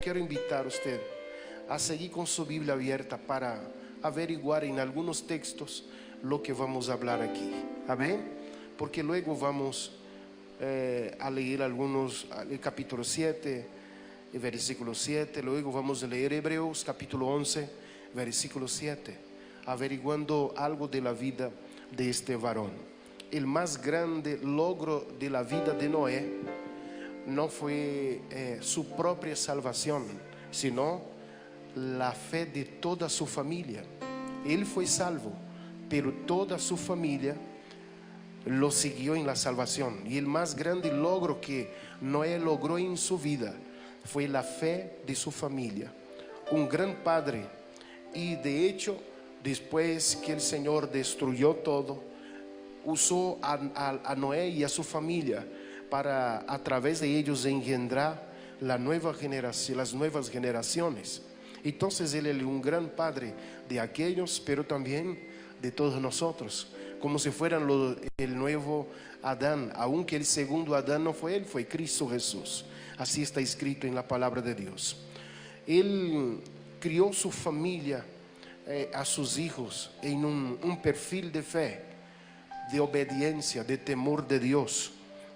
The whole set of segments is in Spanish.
quiero invitar a usted a seguir con su Biblia abierta para averiguar en algunos textos lo que vamos a hablar aquí. Amén. Porque luego vamos a leer algunos, el capítulo 7, el versículo 7. Luego vamos a leer Hebreos capítulo 11, versículo 7, averiguando algo de la vida de este varón. El más grande logro de la vida de Noé no fue su propia salvación, sino la fe de toda su familia. Él fue salvo, pero toda su familia lo siguió en la salvación. Y el más grande logro que Noé logró en su vida fue la fe de su familia. Un gran padre. Y de hecho, después que el Señor destruyó todo, usó a Noé y a su familia para a través de ellos engendrar la nueva generación, las nuevas generaciones. Entonces él es un gran padre de aquellos, pero también de todos nosotros, como si fueran el nuevo Adán, aunque el segundo Adán no fue él, fue Cristo Jesús. Así está escrito en la palabra de Dios. Él crió su familia, a sus hijos en un perfil de fe, de obediencia, de temor de Dios,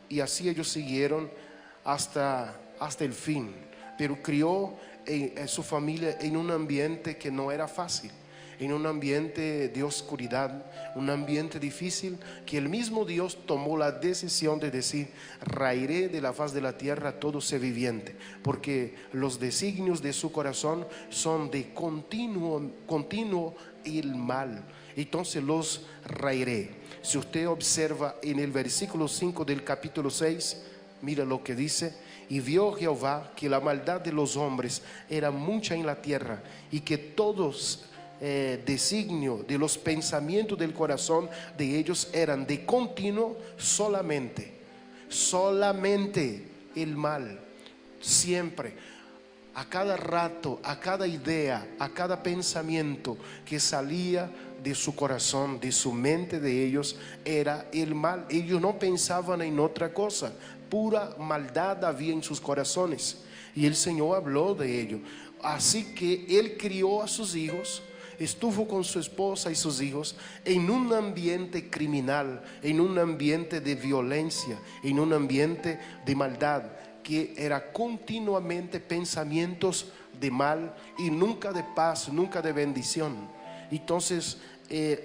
y así ellos siguieron hasta el fin. Pero crió su familia en un ambiente que no era fácil, en un ambiente de oscuridad, un ambiente difícil, que el mismo Dios tomó la decisión de decir: raeré de la faz de la tierra todo ser viviente, porque los designios de su corazón son de continuo el mal, entonces los raeré. Si usted observa en el versículo 5 del capítulo 6, mira lo que dice: y vio Jehová que la maldad de los hombres era mucha en la tierra, y que todos designio de los pensamientos del corazón de ellos eran de continuo solamente el mal. Siempre, a cada rato, a cada idea, a cada pensamiento que salía de su corazón, de su mente, de ellos, era el mal. Ellos no pensaban en otra cosa, pura maldad había en sus corazones, y el Señor habló de ello. Así que Él crió a sus hijos, estuvo con su esposa y sus hijos en un ambiente criminal, en un ambiente de violencia, en un ambiente de maldad, que era continuamente pensamientos de mal y nunca de paz, nunca de bendición. Entonces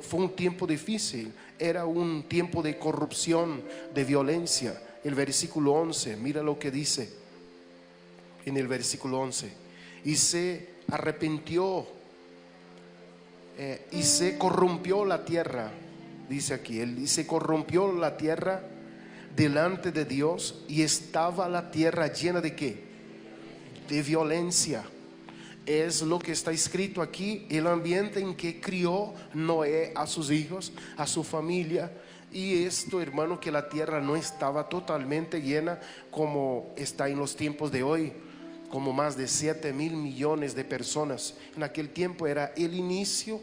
fue un tiempo difícil, era un tiempo de corrupción, de violencia. El versículo 11, mira lo que dice en el versículo 11: y se arrepintió y se corrompió la tierra, dice aquí, y se corrompió la tierra delante de Dios, y estaba la tierra llena de ¿qué? De violencia. Es lo que está escrito aquí, el ambiente en que crió Noé a sus hijos, a su familia. Y esto, hermano, que la tierra no estaba totalmente llena como está en los tiempos de hoy, como más de 7,000 millones de personas. En aquel tiempo era el inicio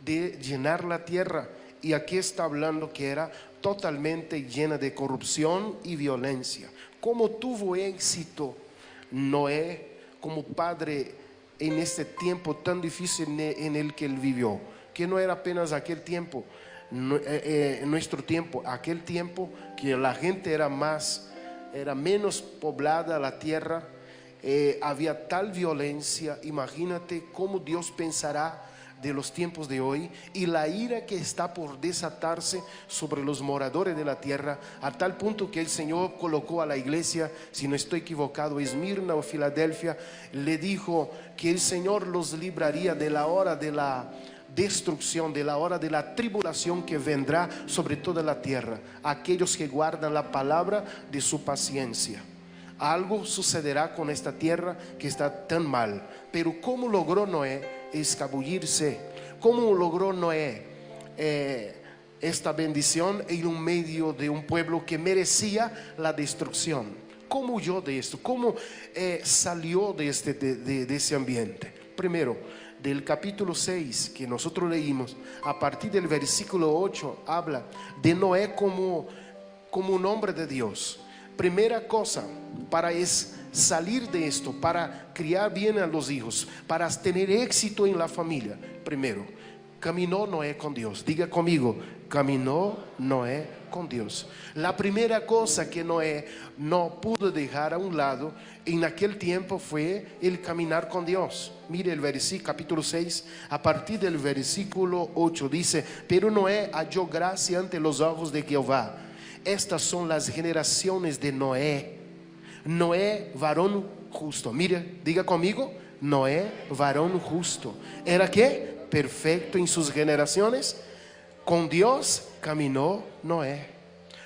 de llenar la tierra, y aquí está hablando que era totalmente llena de corrupción y violencia. ¿Cómo tuvo éxito Noé como padre en este tiempo tan difícil en el que él vivió? Que no era apenas aquel tiempo, nuestro tiempo, aquel tiempo que la gente era menos poblada la tierra, había tal violencia. Imagínate cómo Dios pensará de los tiempos de hoy, y la ira que está por desatarse sobre los moradores de la tierra, a tal punto que el Señor colocó a la iglesia, si no estoy equivocado, Esmirna o Filadelfia, le dijo que el Señor los libraría de la hora de la destrucción, de la hora de la tribulación que vendrá sobre toda la tierra, aquellos que guardan la palabra de su paciencia. Algo sucederá con esta tierra que está tan mal. Pero ¿cómo logró Noé escabullirse? ¿Cómo logró Noé esta bendición en un medio de un pueblo que merecía la destrucción? ¿Cómo huyó de esto? ¿Cómo salió de ese ambiente? Primero, del capítulo 6 que nosotros leímos, a partir del versículo 8, habla de Noé como un hombre de Dios. Primera cosa, para salir de esto, para criar bien a los hijos, para tener éxito en la familia, primero, caminó Noé con Dios. Diga conmigo, caminó Noé con Dios. La primera cosa que Noé no pudo dejar a un lado en aquel tiempo fue el caminar con Dios. Mire el versículo, capítulo 6, a partir del versículo 8 dice: pero Noé halló gracia ante los ojos de Jehová. Estas son las generaciones de Noé. Noé, varón justo. Mire, diga conmigo, Noé, varón justo. ¿Era qué? Perfecto en sus generaciones. Con Dios caminó Noé.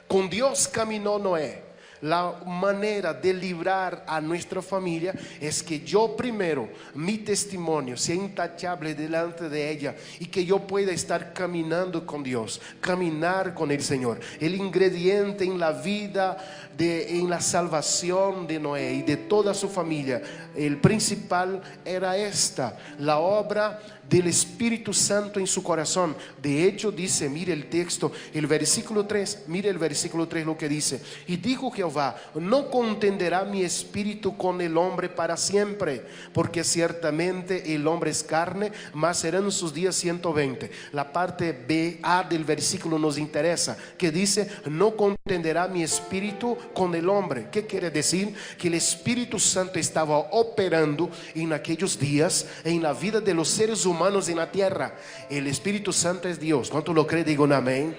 Con Dios caminó Noé. La manera de librar a nuestra familia es que yo primero, mi testimonio sea intachable delante de ella y que yo pueda estar caminando con Dios, caminar con el Señor. El ingrediente en la vida, en la salvación de Noé y de toda su familia, el principal era esta: la obra del Espíritu Santo en su corazón. De hecho dice, mire el texto, el versículo 3, mire el versículo 3 lo que dice: y dijo Jehová, no contenderá mi espíritu con el hombre para siempre, porque ciertamente el hombre es carne, mas serán sus días 120. La parte B, A del versículo nos interesa, que dice, no contenderá mi espíritu con el hombre. ¿Qué quiere decir? Que el Espíritu Santo estaba operando en aquellos días en la vida de los seres humanos en la tierra. El Espíritu Santo es Dios. ¿Cuánto lo cree? Digo un amén.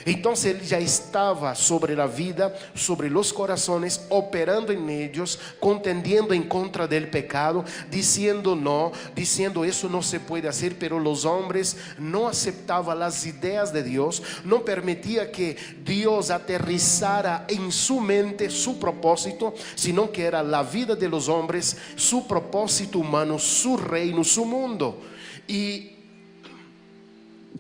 Entonces Él ya estaba sobre la vida, sobre los corazones, operando en ellos, contendiendo en contra del pecado, diciendo no, diciendo eso no se puede hacer. Pero los hombres no aceptaban las ideas de Dios, no permitía que Dios aterrizara en su mente su propósito, sino que era la vida de los hombres, su propósito humano, su reino, su mundo. Y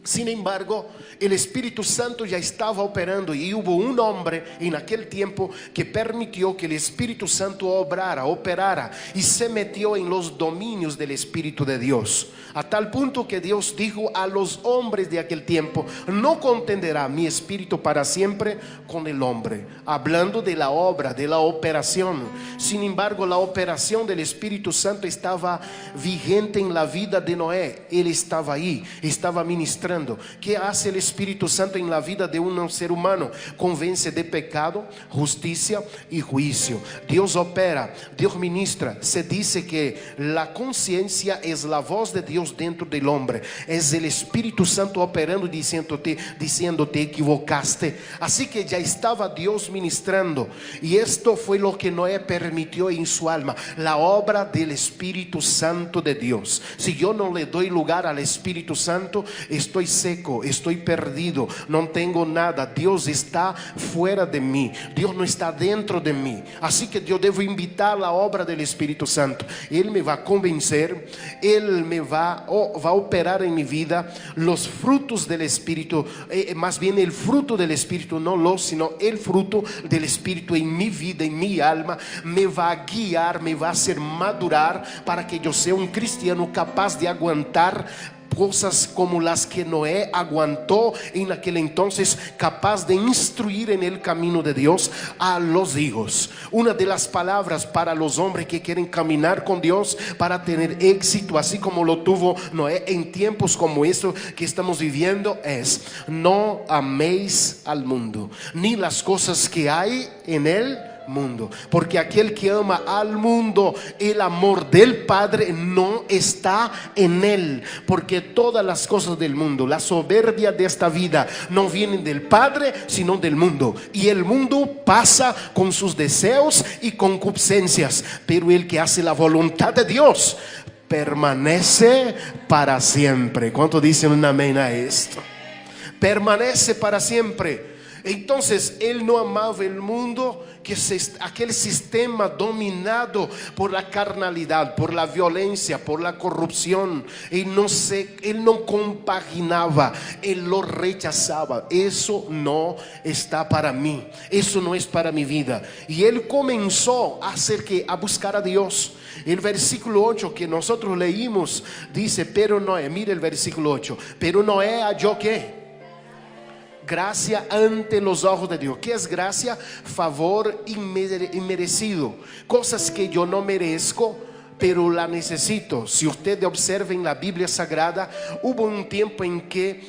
sin embargo, el Espíritu Santo ya estaba operando, y hubo un hombre en aquel tiempo que permitió que el Espíritu Santo operara y se metió en los dominios del Espíritu de Dios, a tal punto que Dios dijo a los hombres de aquel tiempo: no contenderá mi espíritu para siempre con el hombre, hablando de la obra, de la operación. Sin embargo, la operación del Espíritu Santo estaba vigente en la vida de Noé. Él estaba ahí, estaba ministrando. ¿Qué hace el Espíritu Santo en la vida de un ser humano? Convence de pecado, justicia y juicio. Dios opera, Dios ministra. Se dice que la conciencia es la voz de Dios dentro del hombre. Es el Espíritu Santo operando, diciéndote equivocaste. Así que ya estaba Dios ministrando, y esto fue lo que Noé permitió en su alma, la obra del Espíritu Santo de Dios. Si yo no le doy lugar al Espíritu Santo, estoy seco, estoy perdido, no tengo nada. Dios está fuera de mí, Dios no está dentro de mí. Así que yo debo invitar la obra del Espíritu Santo. Él me va a convencer, Él me va a operar en mi vida los frutos del Espíritu, más bien el fruto del Espíritu, sino el fruto del Espíritu en mi vida, en mi alma. Me va a guiar, me va a hacer madurar para que yo sea un cristiano capaz de aguantar cosas como las que Noé aguantó en aquel entonces, capaz de instruir en el camino de Dios a los hijos. Una de las palabras para los hombres que quieren caminar con Dios para tener éxito, así como lo tuvo Noé en tiempos como estos que estamos viviendo, es: no améis al mundo, ni las cosas que hay en él mundo, porque aquel que ama al mundo, el amor del Padre no está en él. Porque todas las cosas del mundo, la soberbia de esta vida, no vienen del Padre sino del mundo, y el mundo pasa con sus deseos y concupiscencias, pero el que hace la voluntad de Dios permanece para siempre. ¿Cuánto dicen un amén a esto? Permanece para siempre. Entonces él no amaba el mundo, aquel sistema dominado por la carnalidad, por la violencia, por la corrupción. Él no compaginaba, él lo rechazaba. Eso no está para mí, eso no es para mi vida. Y él comenzó a buscar a Dios. El versículo 8 que nosotros leímos dice: pero Noé, mire el versículo 8, pero Noé halló ¿qué? gracia ante los ojos de Dios. ¿Qué es gracia? Favor inmerecido, cosas que yo no merezco, pero la necesito. Si usted observa en la Biblia Sagrada, hubo un tiempo en que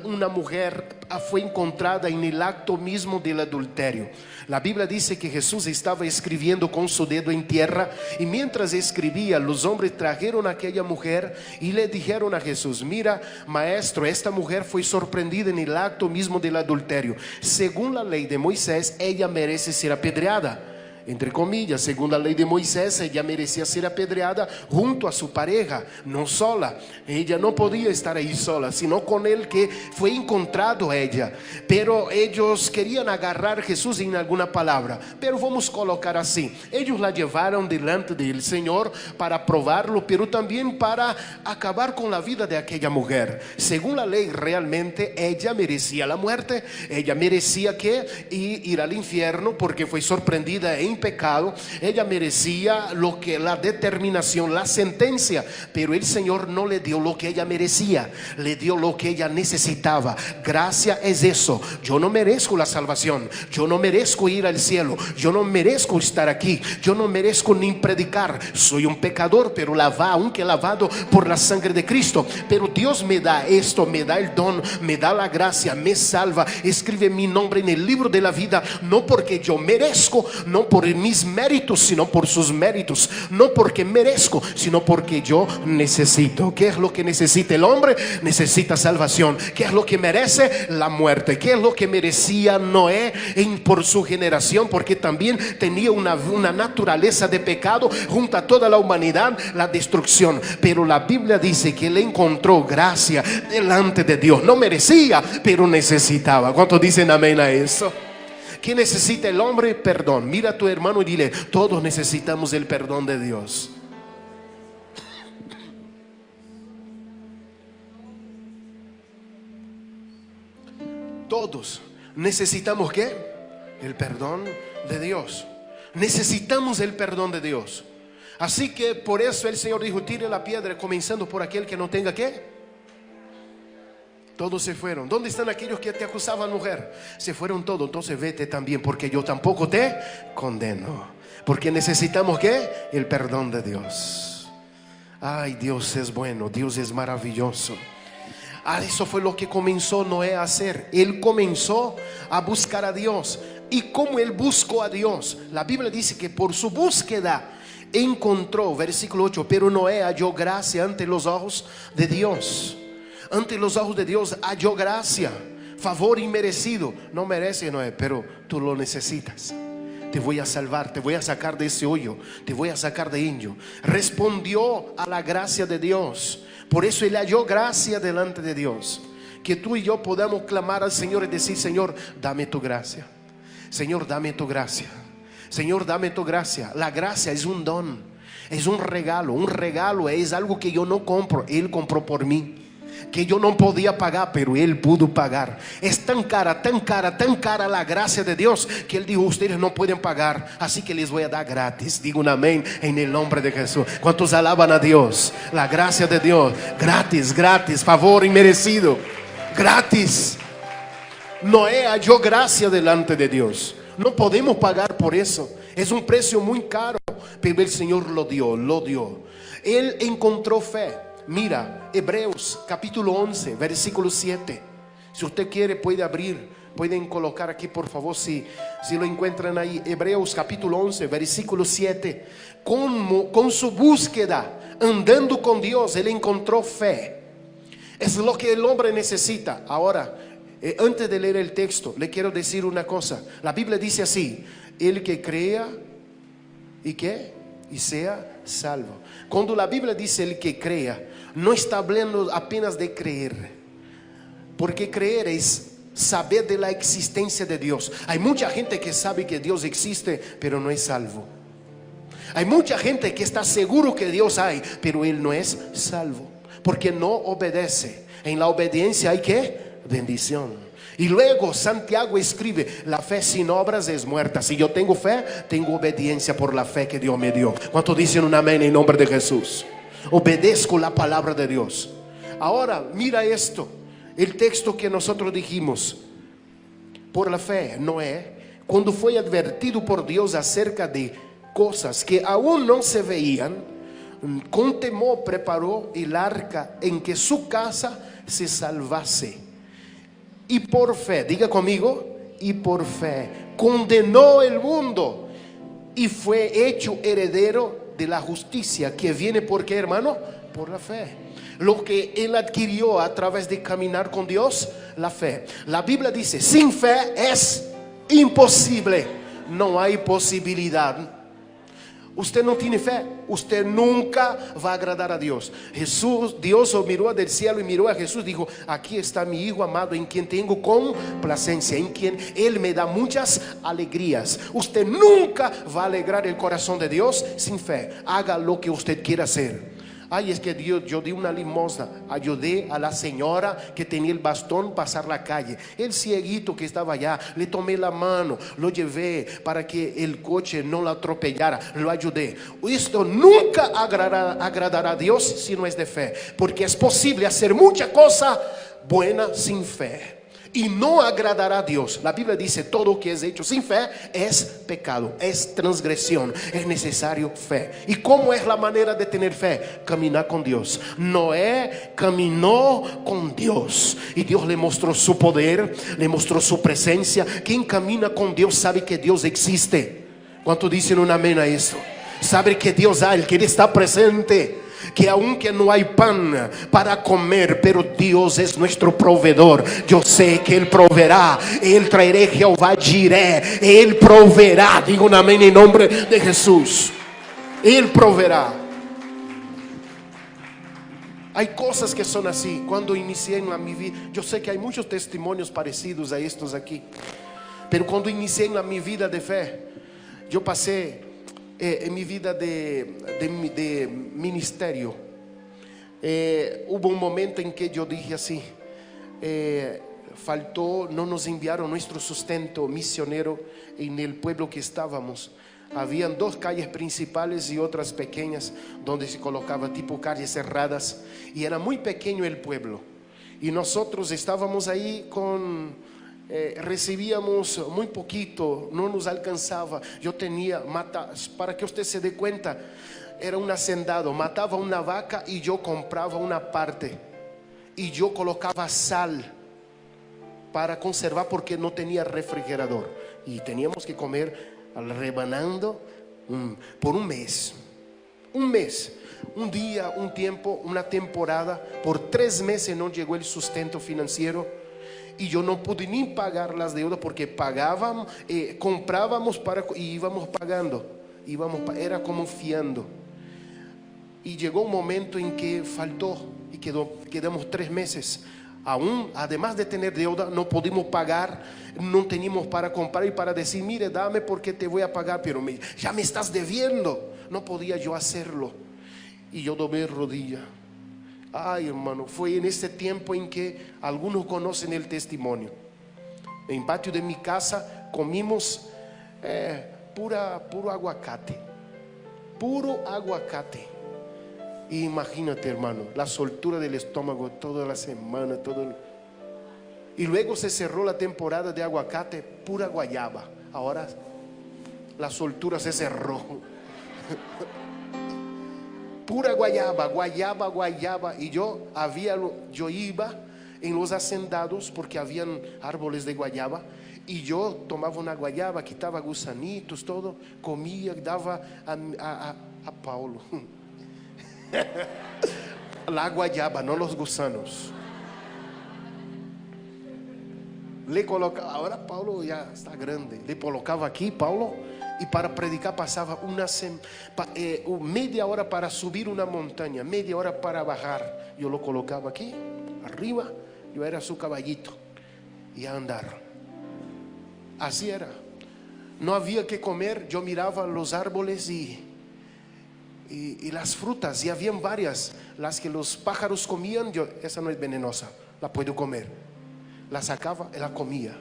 una mujer fue encontrada en el acto mismo del adulterio. La Biblia dice que Jesús estaba escribiendo con su dedo en tierra, y mientras escribía, los hombres trajeron a aquella mujer y le dijeron a Jesús: mira, maestro, esta mujer fue sorprendida en el acto mismo del adulterio. Según la ley de Moisés, ella merece ser apedreada. Entre comillas, según la ley de Moisés, ella merecía ser apedreada junto a su pareja, no sola. Ella no podía estar ahí sola, sino con el que fue encontrado ella. Pero ellos querían agarrar a Jesús en alguna palabra. Pero vamos a colocar así: ellos la llevaron delante del Señor para probarlo, pero también para acabar con la vida de aquella mujer. Según la ley, realmente ella merecía la muerte. Ella merecía ir al infierno porque fue sorprendida en pecado. Ella merecía la determinación, la sentencia, pero el Señor no le dio lo que ella merecía, le dio lo que ella necesitaba. Gracia es eso. Yo no merezco la salvación, yo no merezco ir al cielo, yo no merezco estar aquí, yo no merezco ni predicar. Soy un pecador, pero aunque lavado por la sangre de Cristo. Pero Dios me da esto, me da el don, me da la gracia, me salva, escribe mi nombre en el libro de la vida, no porque yo merezco, no por mis méritos, sino por sus méritos. No porque merezco, sino porque yo necesito. ¿Qué es lo que necesita el hombre? Necesita salvación. ¿Qué es lo que merece? La muerte. ¿Qué es lo que merecía Noé por su generación? Porque también tenía una naturaleza de pecado junto a toda la humanidad, la destrucción. Pero la Biblia dice que él encontró gracia delante de Dios. No merecía, pero necesitaba. ¿Cuántos dicen amén a eso? ¿Qué necesita el hombre? Perdón. Mira a tu hermano y dile: todos necesitamos el perdón de Dios. Todos necesitamos ¿qué? El perdón de Dios. Necesitamos el perdón de Dios. Así que por eso el Señor dijo: tire la piedra, comenzando por aquel que no tenga ¿qué? Todos se fueron. ¿Dónde están aquellos que te acusaban, mujer? Se fueron todos. Entonces vete también, porque yo tampoco te condeno. Porque necesitamos ¿qué? El perdón de Dios. Ay, Dios es bueno, Dios es maravilloso. Eso fue lo que comenzó Noé a hacer. Él comenzó a buscar a Dios. Y como él buscó a Dios, la Biblia dice que por su búsqueda encontró, versículo 8, pero Noé halló gracia ante los ojos de Dios. Ante los ojos de Dios halló gracia, favor inmerecido. No merece, Noé, pero tú lo necesitas. Te voy a salvar, te voy a sacar de ese hoyo, te voy a sacar de ello. Respondió a la gracia de Dios. Por eso él halló gracia delante de Dios. Que tú y yo podamos clamar al Señor y decir: Señor, dame tu gracia. Señor, dame tu gracia. Señor, dame tu gracia. La gracia es un don, es un regalo. Un regalo es algo que yo no compro, Él compró por mí, que yo no podía pagar, pero Él pudo pagar. Es tan cara, tan cara, tan cara la gracia de Dios, que Él dijo: ustedes no pueden pagar, así que les voy a dar gratis. Digo un amén en el nombre de Jesús. ¿Cuántos alaban a Dios? La gracia de Dios, gratis, gratis, favor inmerecido, gratis. Noé halló gracia delante de Dios. No podemos pagar por eso, es un precio muy caro, pero el Señor lo dio. Él encontró fe. Mira, Hebreos capítulo 11, versículo 7. Si usted quiere puede abrir, pueden colocar aquí por favor si lo encuentran ahí. Hebreos capítulo 11, versículo 7. Con su búsqueda, andando con Dios, él encontró fe. Es lo que el hombre necesita. Ahora, antes de leer el texto, le quiero decir una cosa. La Biblia dice así: el que crea y ¿qué? Y sea salvo. Cuando la Biblia dice el que crea, no está hablando apenas de creer, porque creer es saber de la existencia de Dios. Hay mucha gente que sabe que Dios existe, pero no es salvo. Hay mucha gente que está seguro que Dios hay, pero él no es salvo, porque no obedece. En la obediencia hay ¿qué? Bendición. Y luego Santiago escribe: la fe sin obras es muerta. Si yo tengo fe, tengo obediencia por la fe que Dios me dio. ¿Cuántos dicen un amén en nombre de Jesús? Obedezco la palabra de Dios. Ahora mira esto, el texto que nosotros dijimos: Por la fe, Noé, cuando fue advertido por Dios acerca de cosas que aún no se veían, con temor preparó el arca en que su casa se salvase. Y por fe, diga conmigo, y por fe condenó el mundo y fue hecho heredero de la justicia que viene por qué, hermano, por la fe. Lo que él adquirió a través de caminar con Dios, la fe. La Biblia dice, sin fe es imposible, no hay posibilidad. Usted no tiene fe, usted nunca va a agradar a Dios. Dios miró del cielo y miró a Jesús, dijo, aquí está mi hijo amado en quien tengo complacencia, en quien Él me da muchas alegrías. Usted nunca va a alegrar el corazón de Dios sin fe. Haga lo que usted quiera hacer. Ay, es que Dios, yo di una limosna, ayudé a la señora que tenía el bastón pasar la calle, el cieguito que estaba allá, le tomé la mano, lo llevé para que el coche no lo atropellara, lo ayudé. Esto nunca agradará a Dios si no es de fe, porque es posible hacer mucha cosa buena sin fe y no agradará a Dios. La Biblia dice, todo que es hecho sin fe es pecado, es transgresión, es necesario fe. ¿Y cómo es la manera de tener fe? Caminar con Dios. Noé caminó con Dios y Dios le mostró su poder, le mostró su presencia. Quien camina con Dios sabe que Dios existe. ¿Cuánto dicen un amén a esto? Sabe que Dios hay, que Él está presente, que aunque no hay pan para comer, pero Dios es nuestro proveedor. Yo sé que Él proveerá, Él traerá Jehová Jireh, Él proveerá. Digo un amén en nombre de Jesús. Él proveerá. Hay cosas que son así. Cuando inicié en mi vida, yo sé que hay muchos testimonios parecidos a estos aquí, pero cuando inicié en mi vida de fe, yo pasé en mi vida de ministerio, hubo un momento en que yo dije así, faltó, no nos enviaron nuestro sustento misionero en el pueblo que estábamos. Habían dos calles principales y otras pequeñas donde se colocaba tipo calles cerradas, y era muy pequeño el pueblo, y nosotros estábamos ahí con... recibíamos muy poquito, no nos alcanzaba. Yo tenía, para que usted se dé cuenta, era un hacendado, mataba una vaca y yo compraba una parte y yo colocaba sal para conservar porque no tenía refrigerador y teníamos que comer rebanando por un mes, un día, un tiempo, una temporada. Por 3 meses no llegó el sustento financiero y yo no pude ni pagar las deudas porque pagábamos, comprábamos y íbamos pagando, era como fiando. Y llegó un momento en que faltó y quedamos 3 meses. Aún, además de tener deuda, no pudimos pagar, no teníamos para comprar y para decir, mire, dame porque te voy a pagar, pero ya me estás debiendo. No podía yo hacerlo. Y yo doblé rodilla. Ay, hermano, fue en ese tiempo en que algunos conocen el testimonio. En patio de mi casa comimos puro aguacate. Y imagínate, hermano, la soltura del estómago toda la semana, y luego se cerró la temporada de aguacate, pura guayaba. Ahora la soltura se cerró. Pura guayaba. Y yo iba en los hacendados porque habían árboles de guayaba, y yo tomaba una guayaba, quitaba gusanitos, todo, comía, daba a Paulo. La guayaba, no los gusanos. Le colocaba, ahora Paulo ya está grande, le colocaba aquí, Paulo, y para predicar pasaba media hora para subir una montaña, media hora para bajar. Yo lo colocaba aquí, arriba, yo era su caballito y a andar. Así era. No había que comer, yo miraba los árboles y las frutas, y habían varias, las que los pájaros comían. Yo, esa no es venenosa, la puedo comer. La sacaba y la comía.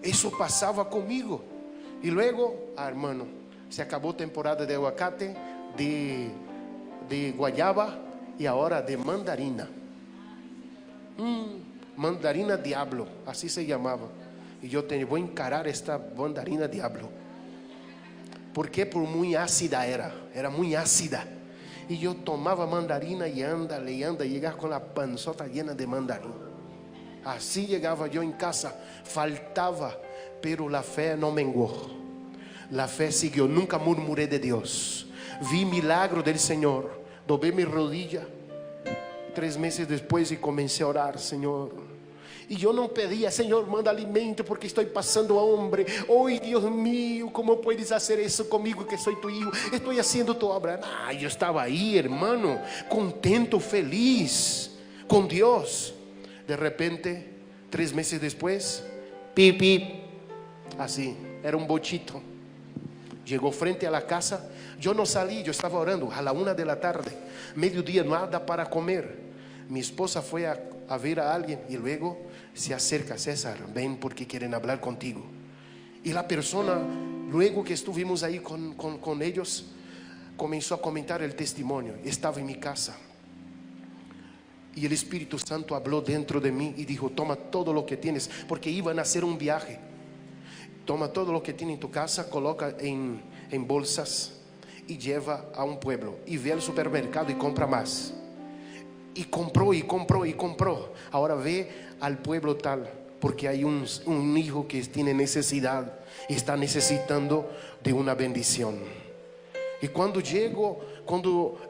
Eso pasaba conmigo. Y luego, hermano, se acabó temporada de aguacate, de guayaba y ahora de mandarina. Mandarina diablo, así se llamaba. Y yo voy a encarar esta mandarina diablo. Porque por muy ácida era muy ácida. Y yo tomaba mandarina y anda, y llegaba con la panzota llena de mandarina. Así llegaba yo en casa, faltaba, pero la fe no menguó. La fe siguió, nunca murmuré de Dios. Vi milagro del Señor, doblé mi rodilla 3 meses después y comencé a orar, Señor. Y yo no pedía, Señor, manda alimento porque estoy pasando hambre. Oh, Dios mío, ¿cómo puedes hacer eso conmigo que soy tu hijo? Estoy haciendo tu obra. Yo estaba ahí, hermano, contento, feliz con Dios. De repente, 3 meses después, pip, pip, así, era un bochito. Llegó frente a la casa. Yo no salí, yo estaba orando a la 1 de la tarde, mediodía, nada para comer. Mi esposa fue a ver a alguien y luego se acerca: César, ven porque quieren hablar contigo. Y la persona, luego que estuvimos ahí con ellos, comenzó a comentar el testimonio. Estaba en mi casa y el Espíritu Santo habló dentro de mí y dijo: toma todo lo que tienes, porque iban a hacer un viaje. Toma todo lo que tienes en tu casa, coloca en bolsas y lleva a un pueblo y ve al supermercado y compra más. Y compró y compró y compró. Ahora ve al pueblo tal, porque hay un hijo que tiene necesidad y está necesitando de una bendición. Y cuando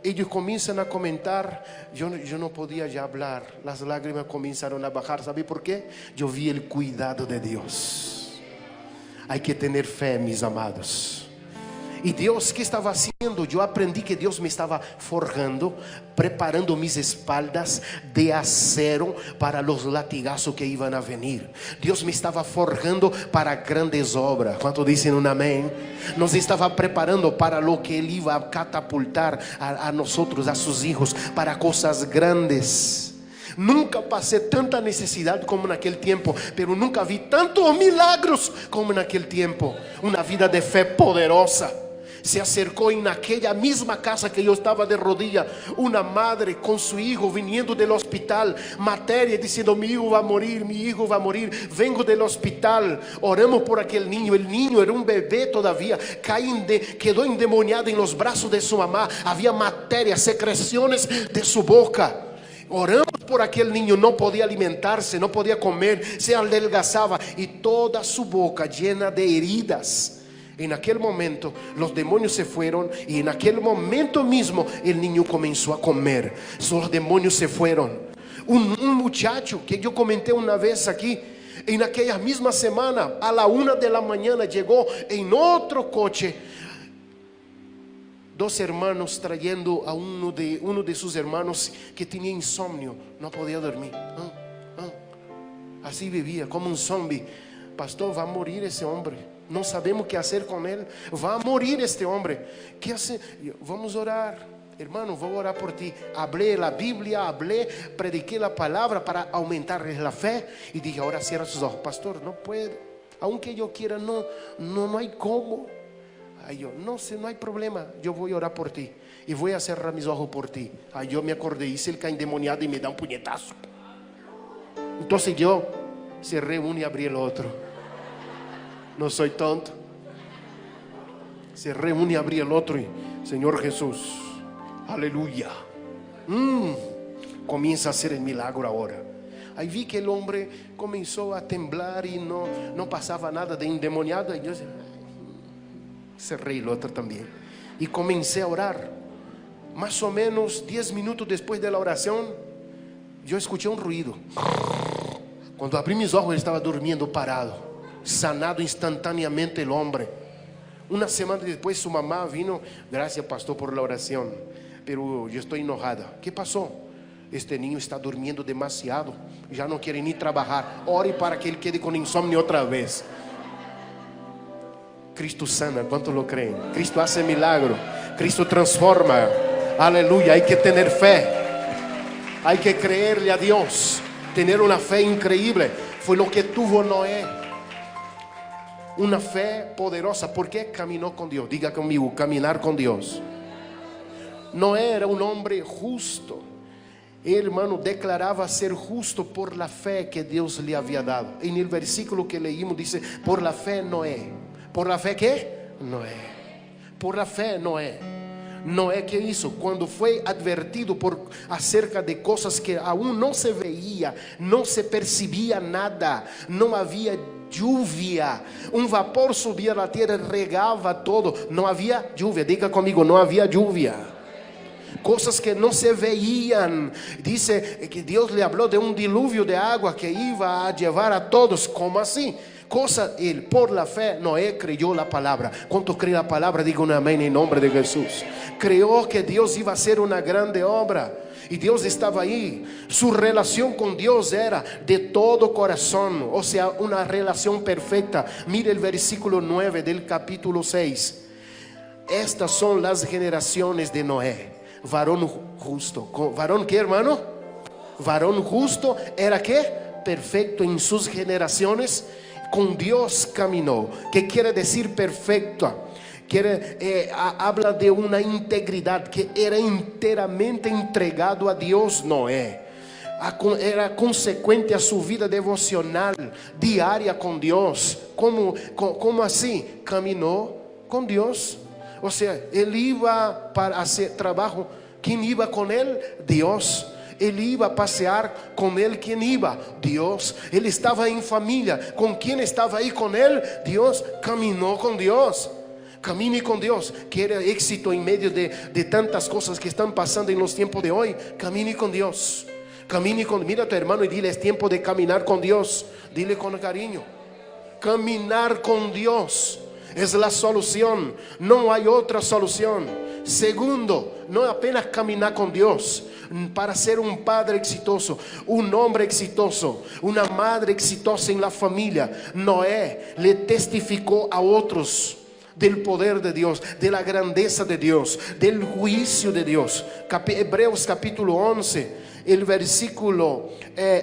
ellos comienzan a comentar, yo no podía ya hablar. Las lágrimas comenzaron a bajar. ¿Sabe por qué? Yo vi el cuidado de Dios. Hay que tener fe, mis amados. Y Dios, ¿qué estaba haciendo? Yo aprendí que Dios me estaba forjando, preparando mis espaldas de acero para los latigazos que iban a venir. Dios me estaba forjando para grandes obras. ¿Cuántos dicen un amén? Nos estaba preparando para lo que Él iba a catapultar a nosotros, a sus hijos, para cosas grandes. Nunca pasé tanta necesidad como en aquel tiempo, pero nunca vi tantos milagros como en aquel tiempo. Una vida de fe poderosa. Se acercó en aquella misma casa que yo estaba de rodilla, una madre con su hijo viniendo del hospital, materia, diciendo: mi hijo va a morir, mi hijo va a morir. Vengo del hospital, oramos por aquel niño. El niño era un bebé todavía, quedó endemoniado en los brazos de su mamá. Había materia, secreciones de su boca. Oramos por aquel niño, no podía alimentarse, no podía comer, se adelgazaba y toda su boca llena de heridas. En aquel momento los demonios se fueron y en aquel momento mismo el niño comenzó a comer. Los demonios se fueron. Un muchacho que yo comenté una vez aquí, en aquella misma semana, a la 1 de la mañana llegó en otro coche 2 hermanos trayendo a uno de sus hermanos que tenía insomnio, no podía dormir. Así vivía como un zombie. Pastor, va a morir ese hombre. No sabemos qué hacer con él. Va a morir este hombre. ¿Qué hace? Vamos a orar. Hermano, voy a orar por ti. Hablé la Biblia, prediqué la palabra para aumentar la fe. Y dije: ahora cierra sus ojos. Pastor, no puedo. Aunque yo quiera, no hay cómo. Ay, yo, no sé, no hay problema. Yo voy a orar por ti y voy a cerrar mis ojos por ti. Ay, yo me acordé, y si él cae endemoniado y me da un puñetazo. Entonces yo cerré uno y abrí el otro. No soy tonto. Cerré uno y abrí el otro y: Señor Jesús, aleluya. Comienza a hacer el milagro ahora. Ahí vi que el hombre comenzó a temblar y no pasaba nada de endemoniado. Y yo cerré el otro también y comencé a orar. Más o menos 10 minutos después de la oración, yo escuché un ruido. Cuando abrí mis ojos, estaba durmiendo parado. Sanado instantáneamente el hombre. Una semana después su mamá vino: gracias, pastor, por la oración, pero yo estoy enojada. ¿Qué pasó? Este niño está durmiendo demasiado, ya no quiere ni trabajar. Ore para que él quede con insomnio otra vez. Cristo sana, ¿cuántos lo creen? Cristo hace milagro, Cristo transforma. Aleluya, hay que tener fe. Hay que creerle a Dios, tener una fe increíble. Fue lo que tuvo Noé. Una fe poderosa. ¿Por qué caminó con Dios? Diga conmigo: caminar con Dios. Noé era un hombre justo Ele, hermano, declarava ser justo por la fé que Deus lhe havia dado. E no versículo que leímos diz: por la fé Noé. Por la fé que? Noé. Por la fé Noé. Noé, que hizo? Quando foi advertido acerca de coisas que aún não se veia, não se percebia nada, não havia lluvia, vapor subia da terra, regava todo, não havia lluvia. Diga comigo: não havia lluvia. Coisas que não se veían. Dice que Deus lhe falou de dilúvio de água que iba a levar a todos. Como assim? Por la fe Noé creyó la palabra. ¿Cuántos creen la palabra? Digan amén en nombre de Jesús. Creyó que Dios iba a hacer una grande obra. Y Dios estaba ahí. Su relación con Dios era de todo corazón, o sea, una relación perfecta. Mire el versículo 9 del capítulo 6. Estas son las generaciones de Noé. Varón justo. ¿Varón qué, hermano? Varón justo era ¿qué? Perfecto en sus generaciones. Con Dios caminó. ¿Qué quiere decir perfecto? Habla de una integridad, que era enteramente entregado a Dios Noé. Era consecuente a su vida devocional diaria con Dios. ¿Cómo así? Caminó con Dios. O sea, él iba para hacer trabajo. ¿Quién iba con él? Dios. Él iba a pasear con él. ¿Quién iba? Dios. Él estaba en familia. ¿Con quién estaba ahí con él? Dios. Caminó con Dios. Camine con Dios. ¿Quiere éxito en medio de tantas cosas que están pasando en los tiempos de hoy? Camine con Dios. Mira a tu hermano y dile: es tiempo de caminar con Dios. Dile con cariño: caminar con Dios es la solución. No hay otra solución. Segundo, no apenas caminar con Dios para ser un padre exitoso, un hombre exitoso, una madre exitosa en la familia. Noé le testificó a otros del poder de Dios, de la grandeza de Dios, del juicio de Dios. Hebreos capítulo 11, el versículo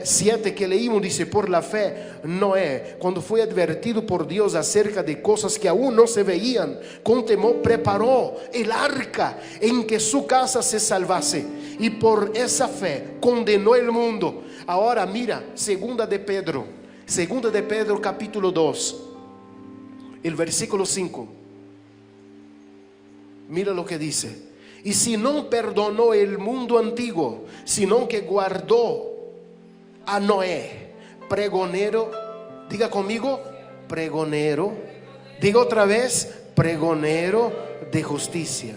7 que leímos dice: por la fe Noé, cuando fue advertido por Dios acerca de cosas que aún no se veían, con temor preparó el arca en que su casa se salvase, y por esa fe condenó el mundo. Ahora mira, segunda de Pedro capítulo 2, el versículo 5. Mira lo que dice: y si no perdonó el mundo antiguo, sino que guardó a Noé, pregonero. Diga conmigo: pregonero. Diga otra vez: pregonero de justicia.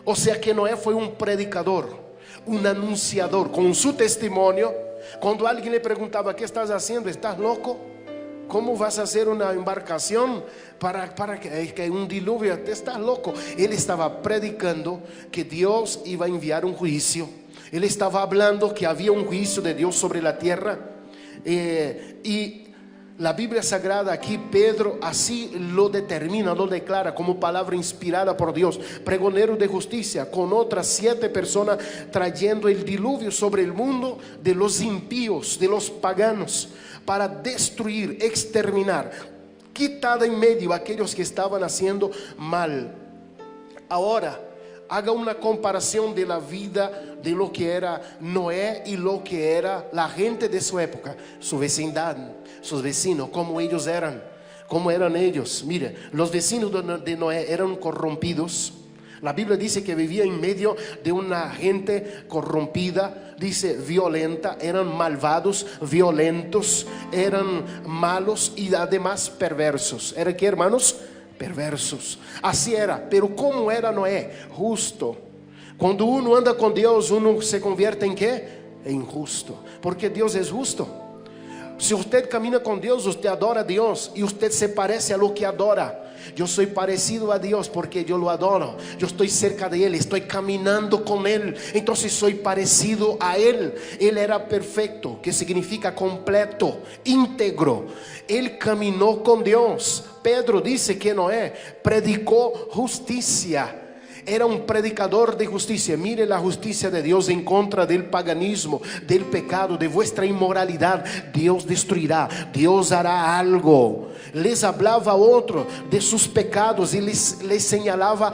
O sea que Noé fue un predicador, un anunciador. Con su testimonio, cuando alguien le preguntaba: ¿qué estás haciendo? ¿Estás loco? ¿Cómo vas a hacer una embarcación para que un diluvio? Estás loco. Él estaba predicando que Dios iba a enviar un juicio. Él estaba hablando que había un juicio de Dios sobre la tierra. Y la Biblia Sagrada aquí, Pedro así lo determina, lo declara como palabra inspirada por Dios. Pregonero de justicia, con otras 7 personas, trayendo el diluvio sobre el mundo de los impíos, de los paganos, para destruir, exterminar, quitar en medio a aquellos que estaban haciendo mal. Ahora, haga una comparación de la vida de lo que era Noé y lo que era la gente de su época, su vecindad, sus vecinos, cómo ellos eran, cómo eran ellos. Mire, los vecinos de Noé eran corrompidos. La Biblia dice que vivía en medio de una gente corrompida, dice violenta, eran malvados, violentos, eran malos y además perversos. ¿Era qué, hermanos? Perversos. Así era. Pero ¿cómo era Noé? Justo. Cuando uno anda con Dios, uno se convierte en ¿qué? En justo. Porque Dios es justo. Si usted camina con Dios, usted adora a Dios y usted se parece a lo que adora. Yo soy parecido a Dios porque yo lo adoro. Yo estoy cerca de Él, estoy caminando con Él. Entonces soy parecido a Él. Él era perfecto, que significa completo, íntegro. Él caminó con Dios. Pedro dice que Noé predicó justicia. Era un predicador de justicia. Mire la justicia de Dios en contra del paganismo, del pecado, de vuestra inmoralidad. Dios destruirá, Dios hará algo. Les hablaba a otro de sus pecados y les señalaba: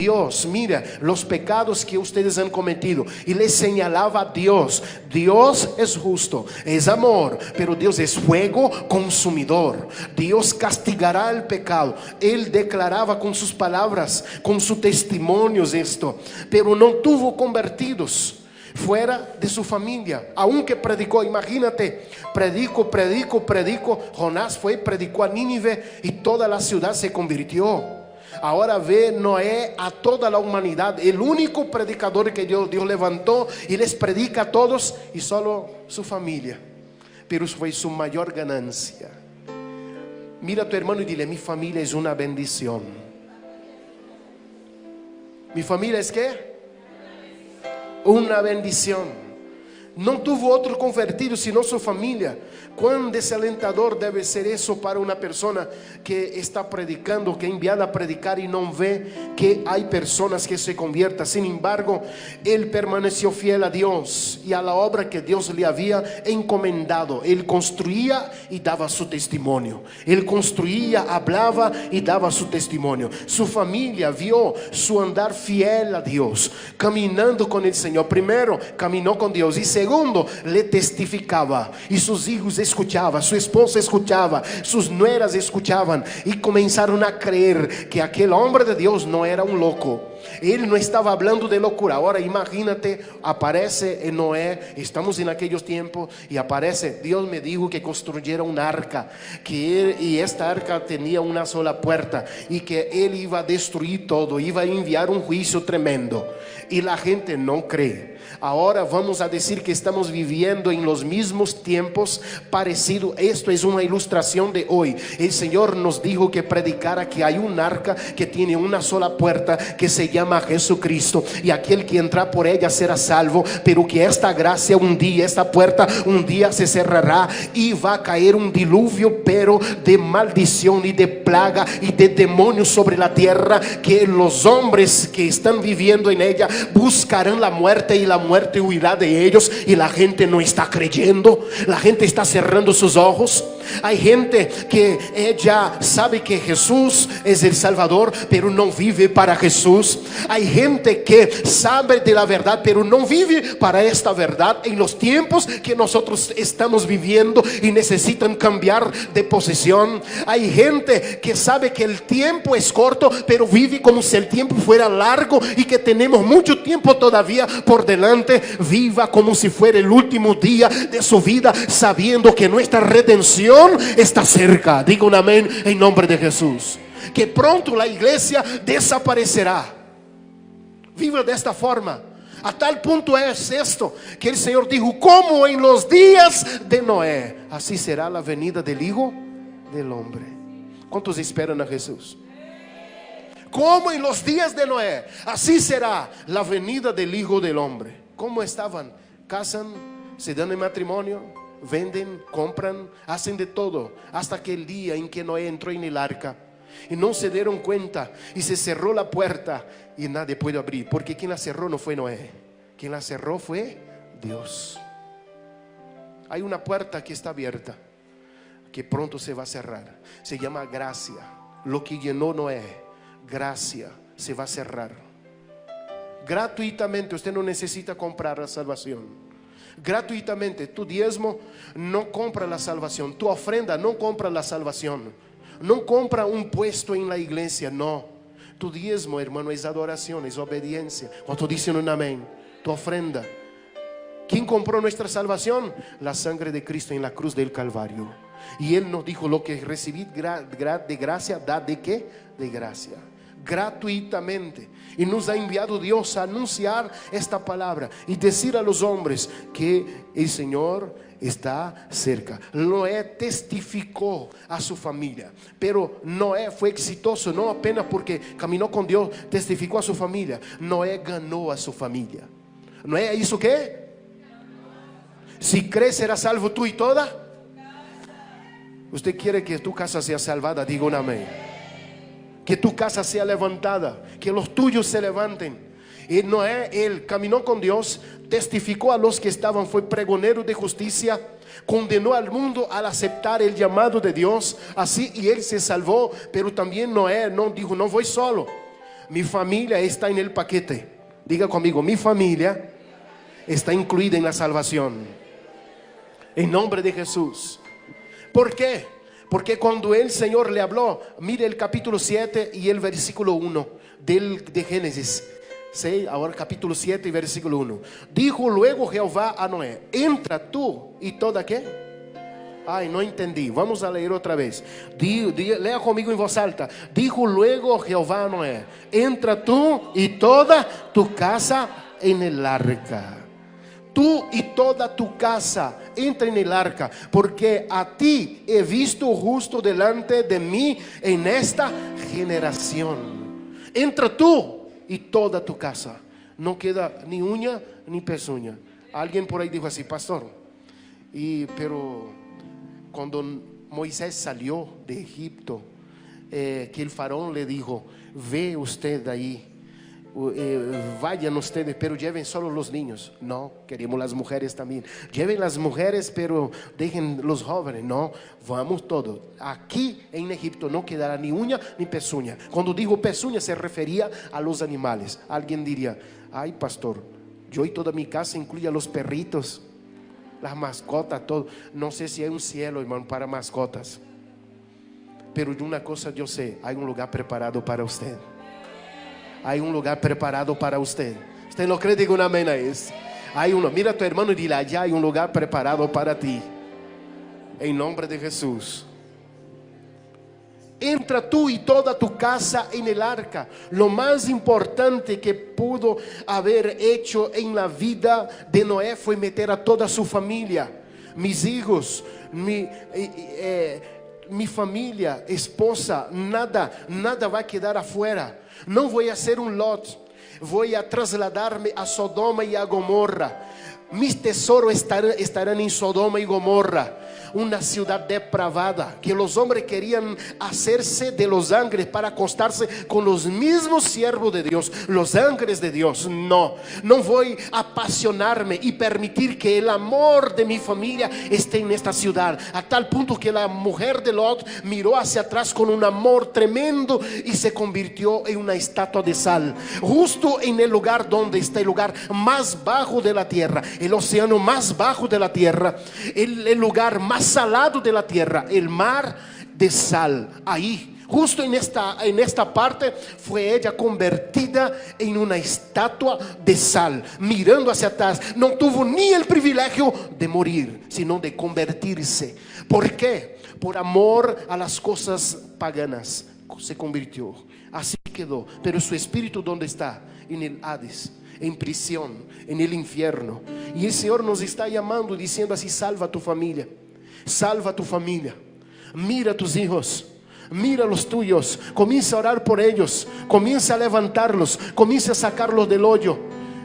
Dios, mira los pecados que ustedes han cometido, y les señalaba a Dios. Dios es justo, es amor, pero Dios es fuego consumidor. Dios castigará el pecado. Él declaraba con sus palabras, con sus testimonios esto, pero no tuvo convertidos fuera de su familia, aunque predicó. Imagínate, predicó. Jonás fue, predicó a Nínive y toda la ciudad se convirtió. Ahora ve Noé a toda la humanidad, el único predicador que Dios levantó, y les predica a todos, y solo su familia. Pero fue su mayor ganancia. Mira a tu hermano y dile: mi familia es una bendición. ¿Mi familia es qué? Una bendición. No tuvo otro convertido sino su familia. Cuán desalentador debe ser eso para una persona que está predicando, que es enviada a predicar y no ve que hay personas que se conviertan. Sin embargo, él permaneció fiel a Dios y a la obra que Dios le había encomendado. Él construía y daba su testimonio. Él construía, hablaba y daba su testimonio. Su familia vio su andar fiel a Dios, caminando con el Señor. Primero, caminó con Dios, y segundo, le testificaba, y sus hijos escuchaban, su esposa escuchaba, sus nueras escuchaban, y comenzaron a creer que aquel hombre de Dios no era un loco. Él no estaba hablando de locura. Ahora imagínate, aparece en Noé, estamos en aquellos tiempos, y aparece: Dios me dijo que construyera un arca, y esta arca tenía una sola puerta, y que Él iba a destruir todo, iba a enviar un juicio tremendo. Y la gente no cree. Ahora vamos a decir que estamos viviendo en los mismos tiempos parecidos. Esto es una ilustración de hoy. El Señor nos dijo que predicara que hay un arca que tiene una sola puerta, que se llama Jesucristo, y aquel que entra por ella será salvo, pero que esta gracia un día, esta puerta un día se cerrará, y va a caer un diluvio, pero de maldición y de plaga y de demonios sobre la tierra, que los hombres que están viviendo en ella buscarán la muerte, y la muerte huirá de ellos. Y la gente no está creyendo, la gente está cerrando sus ojos. Hay gente que ella sabe que Jesús es el Salvador, pero no vive para Jesús. Hay gente que sabe de la verdad, pero no vive para esta verdad en los tiempos que nosotros estamos viviendo, y necesitan cambiar de posición. Hay gente que sabe que el tiempo es corto, pero vive como si el tiempo fuera largo y que tenemos mucho tiempo todavía por delante. Viva como si fuera el último día de su vida, sabiendo que nuestra redención está cerca. Diga un amén en nombre de Jesús. Que pronto la iglesia desaparecerá. Viva de esta forma. A tal punto es esto que el Señor dijo: como en los días de Noé, así será la venida del Hijo del Hombre. ¿Cuántos esperan a Jesús? Como en los días de Noé, así será la venida del Hijo del Hombre. ¿Cómo estaban? Casan, se dan en matrimonio, venden, compran, hacen de todo, hasta aquel día en que Noé entró en el arca, y no se dieron cuenta, y se cerró la puerta, y nadie puede abrir, porque quien la cerró no fue Noé, quien la cerró fue Dios. Hay una puerta que está abierta, que pronto se va a cerrar. Se llama gracia. Lo que llenó Noé, gracia, se va a cerrar gratuitamente. Usted no necesita comprar la salvación. Gratuitamente. Tu diezmo no compra la salvación, tu ofrenda no compra la salvación, no compra un puesto en la iglesia. No, tu diezmo, hermano, es adoración, es obediencia. Cuando dicen un amén, tu ofrenda. ¿Quién compró nuestra salvación? La sangre de Cristo en la cruz del Calvario. Y Él nos dijo: lo que recibí de gracia, da de qué? De gracia, gratuitamente. Y nos ha enviado Dios a anunciar esta palabra y decir a los hombres que el Señor está cerca. Noé testificó a su familia, pero Noé fue exitoso no apenas porque caminó con Dios, testificó a su familia. Noé ganó a su familia. Noé hizo ¿qué? Si crees serás salvo tú y toda. Usted quiere que tu casa sea salvada, diga un amén. Que tu casa sea levantada, que los tuyos se levanten. Y Noé, él caminó con Dios, testificó a los que estaban, fue pregonero de justicia, condenó al mundo al aceptar el llamado de Dios. Así, y él se salvó. Pero también Noé no dijo: no voy solo. Mi familia está en el paquete. Diga conmigo, mi familia está incluida en la salvación. En nombre de Jesús. ¿Por qué? Porque cuando el Señor le habló, mire el capítulo 7 y el versículo 1 de Génesis. Sí, ahora capítulo 7 y versículo 1. Dijo luego Jehová a Noé: entra tú y toda ¿qué? Ay, no entendí. Vamos a leer otra vez. Lea conmigo en voz alta. Dijo luego Jehová a Noé: entra tú y toda tu casa en el arca. Tú y toda tu casa entra en el arca, porque a ti he visto justo delante de mí en esta generación. Entra tú y toda tu casa. No queda ni uña ni pezuña. Alguien por ahí dijo así: pastor, pero cuando Moisés salió de Egipto, que el faraón le dijo: ve usted ahí, vayan ustedes, pero lleven solo los niños. No, queremos las mujeres también. Lleven las mujeres, pero dejen los jóvenes. No, vamos todos. Aquí en Egipto no quedará ni uña ni pezuña. Cuando digo pezuña se refería a los animales. Alguien diría: ay, pastor, yo y toda mi casa incluye a los perritos, las mascotas, todo. No sé si hay un cielo, hermano, para mascotas, pero de una cosa yo sé: hay un lugar preparado para usted. Hay un lugar preparado para usted. ¿Usted lo cree? Diga un amén a eso. Mira a tu hermano y dile: allá hay un lugar preparado para ti. En nombre de Jesús. Entra tú y toda tu casa en el arca. Lo más importante que pudo haber hecho en la vida de Noé fue meter a toda su familia. Mis hijos, mi familia, esposa, nada va a quedar afuera. No voy a ser un Lot. Voy a trasladarme a Sodoma y a Gomorra. Mis tesoros estarán en Sodoma y Gomorra, una ciudad depravada, que los hombres querían hacerse de los ángeles para acostarse con los mismos siervos de Dios, los ángeles de Dios. No voy a apasionarme y permitir que el amor de mi familia esté en esta ciudad, a tal punto que la mujer de Lot miró hacia atrás con un amor tremendo y se convirtió en una estatua de sal, justo en el lugar donde está el lugar más bajo de la tierra, el océano más bajo de la tierra, el lugar más salado de la tierra, el mar de sal. Ahí, justo en esta parte, fue ella convertida en una estatua de sal, mirando hacia atrás. No tuvo ni el privilegio de morir, sino de convertirse. ¿Por qué? Por amor a las cosas paganas se convirtió. Así quedó. Pero su espíritu, ¿dónde está? En el Hades, en prisión, en el infierno. Y el Señor nos está llamando, diciendo así: salva a tu familia, salva a tu familia. Mira a tus hijos, mira a los tuyos, comienza a orar por ellos, comienza a levantarlos, comienza a sacarlos del hoyo.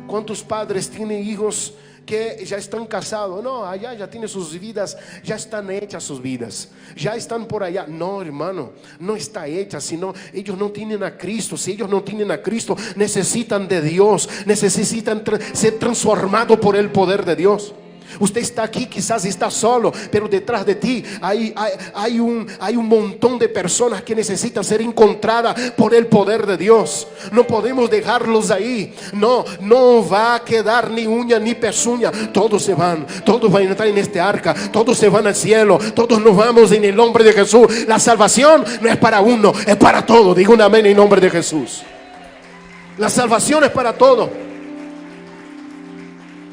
¿Cuántos padres tienen hijos que ya están casados? No, allá ya tienen sus vidas, ya están hechas sus vidas, ya están por allá. No, hermano, no está hecha, sino ellos no tienen a Cristo. Si ellos no tienen a Cristo, necesitan de Dios, necesitan ser transformados por el poder de Dios. Usted está aquí, quizás está solo, pero detrás de ti hay un montón de personas que necesitan ser encontradas por el poder de Dios. No podemos dejarlos ahí. No va a quedar ni uña ni pezuña. Todos van a entrar en este arca, todos se van al cielo, todos nos vamos en el nombre de Jesús. La salvación no es para uno, es para todos. Diga un amén en nombre de Jesús. La salvación es para todos.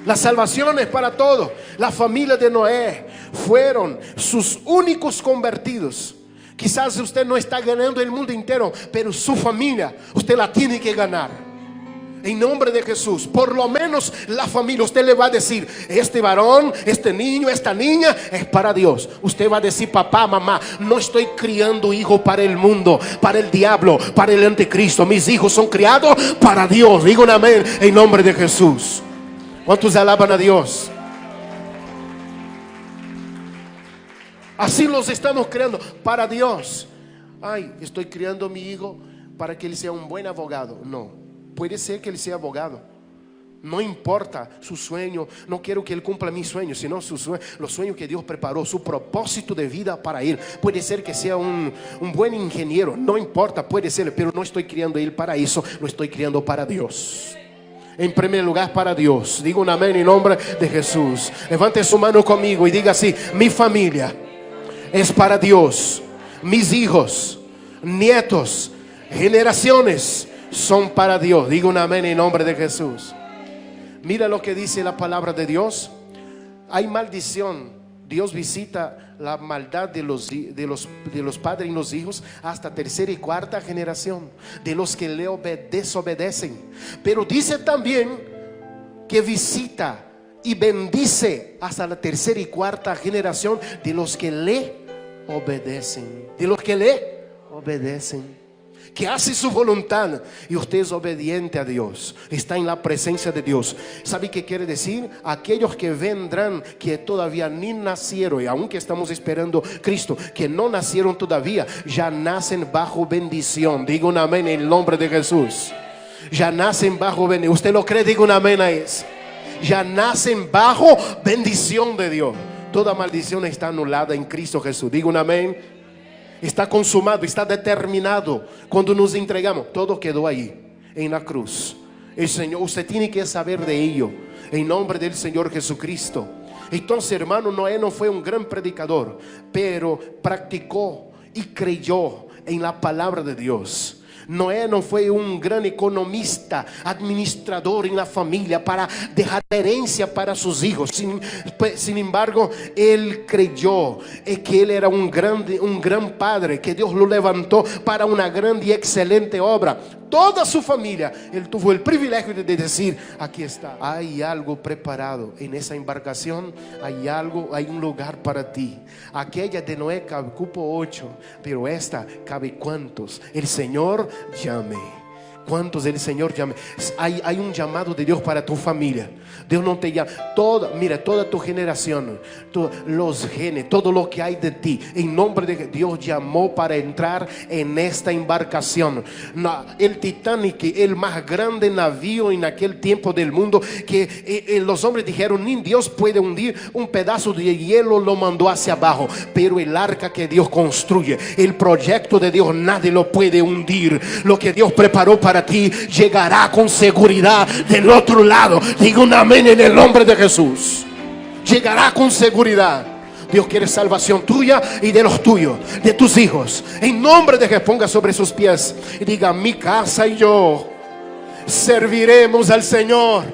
La salvación es para todos. La familia de Noé fueron sus únicos convertidos. Quizás usted no está ganando el mundo entero, pero su familia usted la tiene que ganar. En nombre de Jesús, por lo menos la familia, usted le va a decir: este varón, este niño, esta niña es para Dios. Usted va a decir: papá, mamá, no estoy criando hijos para el mundo, para el diablo, para el anticristo. Mis hijos son criados para Dios. Digo un amén en nombre de Jesús. ¿Cuántos alaban a Dios? Así los estamos creando para Dios. Ay, estoy criando a mi hijo para que él sea un buen abogado. No, puede ser que él sea abogado, No importa su sueño, no quiero que él cumpla mis sueños, sino los sueños que Dios preparó, su propósito de vida para él. Puede ser que sea un buen ingeniero, no importa, puede ser, pero no estoy criando él para eso, lo estoy criando para Dios. En primer lugar para Dios. Diga un amén en nombre de Jesús. Levante su mano conmigo y diga así: mi familia es para Dios. Mis hijos, nietos, generaciones son para Dios. Diga un amén en nombre de Jesús. Mira lo que dice la palabra de Dios. Hay maldición. Dios visita la maldad de los padres y los hijos hasta tercera y cuarta generación de los que le desobedecen. Pero dice también que visita y bendice hasta la tercera y cuarta generación de los que le obedecen. De los que le obedecen, que hace su voluntad, y usted es obediente a Dios, está en la presencia de Dios. ¿Sabe qué quiere decir? Aquellos que vendrán, que todavía ni nacieron, y aunque estamos esperando Cristo, que no nacieron todavía, ya nacen bajo bendición. Diga un amén en el nombre de Jesús. Ya nacen bajo bendición. ¿Usted lo cree? Diga un amén a eso. Ya nacen bajo bendición de Dios. Toda maldición está anulada en Cristo Jesús. Diga un amén. Está consumado, está determinado. Cuando nos entregamos, todo quedó ahí en la cruz. El Señor, usted tiene que saber de ello, en nombre del Señor Jesucristo. Entonces, hermano, Noé no fue un gran predicador, pero practicó y creyó en la palabra de Dios. Noé no fue un gran economista, administrador en la familia para dejar herencia para sus hijos. Sin embargo, él creyó que él era un gran padre, que Dios lo levantó para una grande y excelente obra. Toda su familia, él tuvo el privilegio de decir: aquí está, hay algo preparado en esa embarcación, hay un lugar para ti. Aquella de Noé cupo 8, pero esta cabe ¿cuántos? El Señor llame. ¿Cuántos el Señor llame? Hay un llamado de Dios para tu familia. Dios no te llama. Toda tu generación, los genes, todo lo que hay de ti, en nombre de Dios llamó para entrar en esta embarcación. El Titanic, el más grande navío en aquel tiempo del mundo, que los hombres dijeron: ni Dios puede hundir, un pedazo de hielo lo mandó hacia abajo. Pero el arca que Dios construye, el proyecto de Dios, nadie lo puede hundir. Lo que Dios preparó para ti llegará con seguridad del otro lado. Diga un amén en el nombre de Jesús. Llegará con seguridad. Dios quiere salvación tuya y de los tuyos, de tus hijos. En nombre de que ponga sobre sus pies y diga: mi casa y yo serviremos al Señor.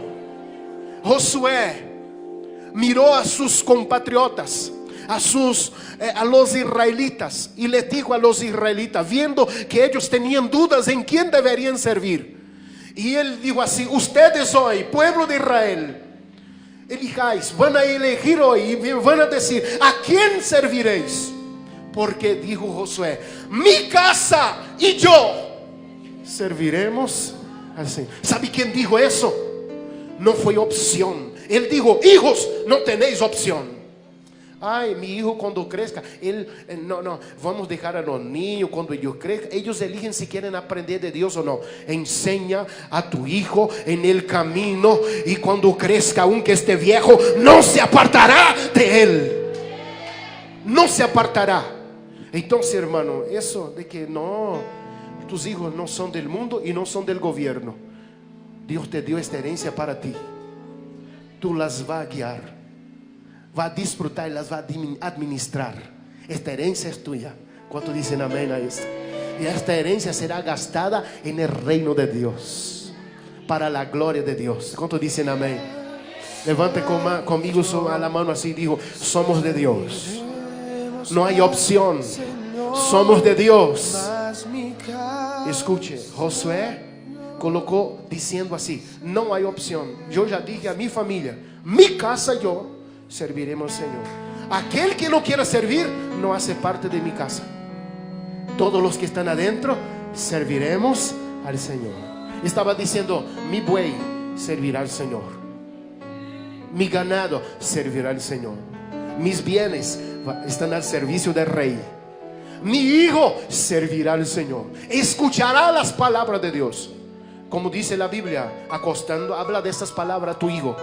Josué miró a sus compatriotas, a los israelitas, y les dijo a los israelitas, viendo que ellos tenían dudas en quién deberían servir, y él dijo así: ustedes hoy, pueblo de Israel, elijáis, van a elegir hoy y van a decir: ¿a quién serviréis? Porque dijo Josué: mi casa y yo serviremos al Señor. ¿Sabe quién dijo eso? No fue opción. Él dijo: hijos, no tenéis opción. Ay, mi hijo cuando crezca, no, vamos a dejar a los niños cuando ellos crezcan. Ellos eligen si quieren aprender de Dios o no. Enseña a tu hijo en el camino, y cuando crezca, aunque esté viejo, no se apartará de él. No se apartará. Entonces, hermano, eso de que no, tus hijos no son del mundo y no son del gobierno. Dios te dio esta herencia para ti. Tú las vas a guiar, va a disfrutar y las va a administrar. Esta herencia es tuya. ¿Cuántos dicen amén a esto? Y esta herencia será gastada en el reino de Dios, para la gloria de Dios. ¿Cuántos dicen amén? Levante conmigo a la mano así, digo: somos de Dios. No hay opción. Somos de Dios. Escuche, Josué colocó diciendo así: no hay opción. Yo ya dije a mi familia, mi casa y yo serviremos al Señor. Aquel que no quiera servir no hace parte de mi casa. Todos los que están adentro serviremos al Señor. Estaba diciendo: mi buey servirá al Señor, mi ganado servirá al Señor, mis bienes están al servicio del Rey, mi hijo servirá al Señor, escuchará las palabras de Dios. Como dice la Biblia, acostando, habla de estas palabras a tu hijo,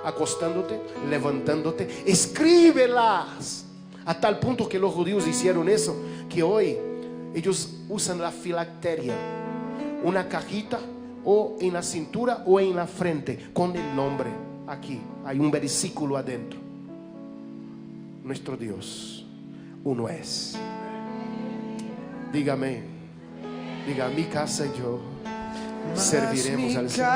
acostándote, levantándote, escríbelas. A tal punto que los judíos hicieron eso, que hoy ellos usan la filacteria, una cajita o en la cintura o en la frente con el nombre. Aquí hay un versículo adentro. Nuestro Dios uno es. Dígame, diga: mi casa y yo serviremos al Señor. Mi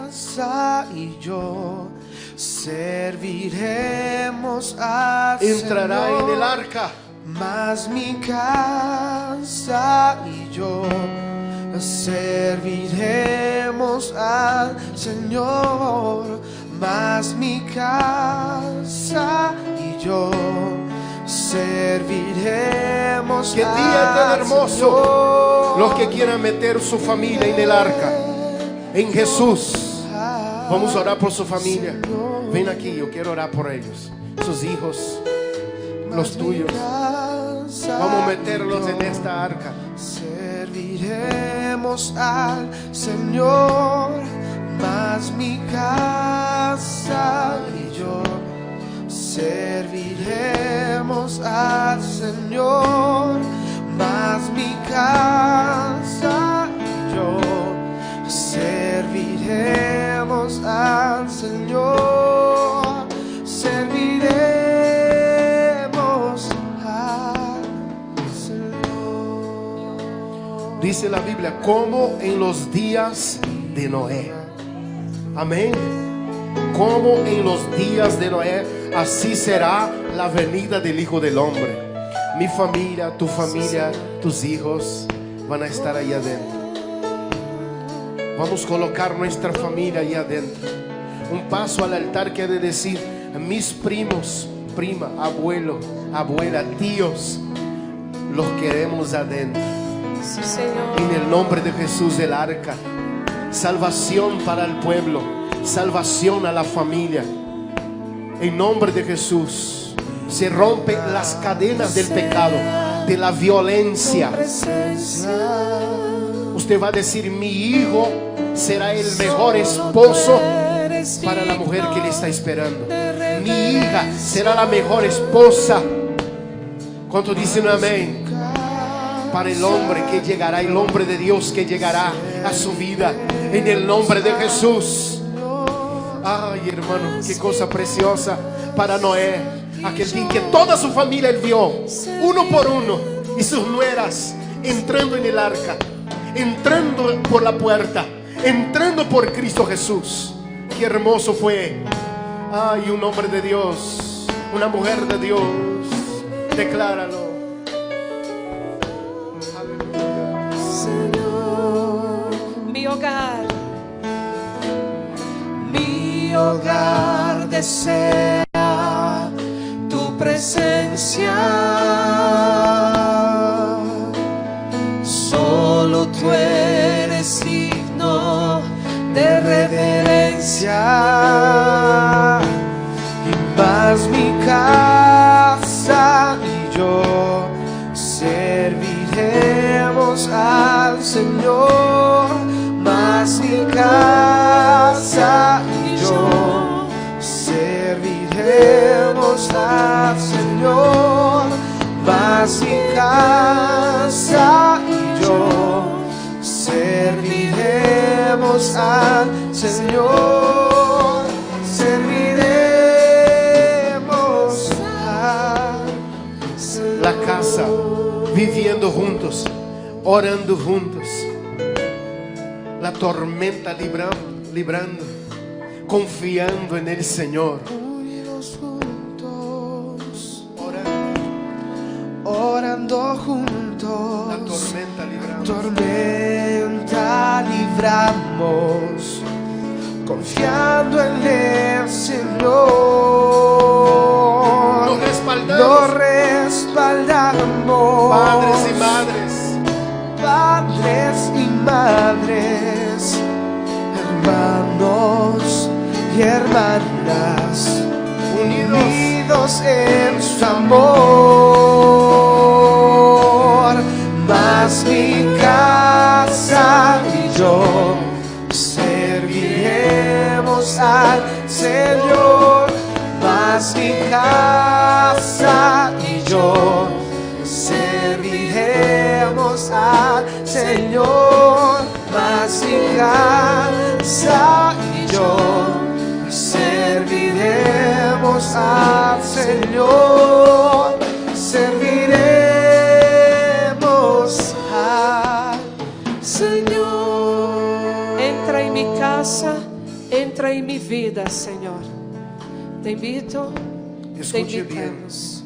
casa y yo serviremos al Entrará Señor. en el arca. Mas mi casa y yo serviremos al Señor. Mas mi casa y yo serviremos Qué día tan hermoso. Señor. Los que quieran meter su familia en el arca, en Jesús, vamos a orar por su familia. Ven aquí, yo quiero orar por ellos, sus hijos, los tuyos. Vamos a meterlos en esta arca. Serviremos al Señor, mas mi casa y yo serviremos al Señor, mas mi casa y yo serviremos al Señor, serviremos al Señor. Dice la Biblia, como en los días de Noé. Amén. Como en los días de Noé, así será la venida del Hijo del Hombre. Mi familia, tu familia, tus hijos van a estar ahí adentro. Vamos a colocar nuestra familia ahí adentro. Un paso al altar quiere decir: mis primos, prima, abuelo, abuela, tíos, los queremos adentro. Sí, Señor. En el nombre de Jesús, el arca. Salvación para el pueblo, salvación a la familia. En nombre de Jesús se rompen las cadenas del pecado, de la violencia. Usted va a decir: mi hijo será el mejor esposo para la mujer que le está esperando. Mi hija será la mejor esposa. ¿Cuántos dicen amén? Para el hombre que llegará, el hombre de Dios que llegará a su vida, en el nombre de Jesús. Ay, hermano, qué cosa preciosa para Noé. Aquel día que toda su familia él vio, uno por uno, y sus nueras entrando en el arca, entrando por la puerta, entrando por Cristo Jesús. Qué hermoso fue. Ay, un hombre de Dios, una mujer de Dios. Decláralo. Mi hogar desea tu presencia. Solo tú eres digno de reverencia. Y más mi casa y yo serviremos al Señor. Más mi casa y yo serviremos al Señor. Más mi casa y yo serviremos al Señor. Serviremos al Señor. La casa, viviendo juntos, orando juntos. La tormenta librando, confiando en el Señor. Unidos juntos, orando juntos. La tormenta libramos. Tormenta libramos, confiando en el Señor. Nos respaldamos. Nos respaldamos. Padres y madres. Padres y madres, hermanos y hermanas, unidos en su amor. Mas mi casa y yo mas mi casa y yo serviremos al Señor, mas mi casa y yo serviremos al Señor, serviremos al Señor. Entra em minha casa, entra em minha vida, Senhor. Te invito, te Escuche bien. invitamos.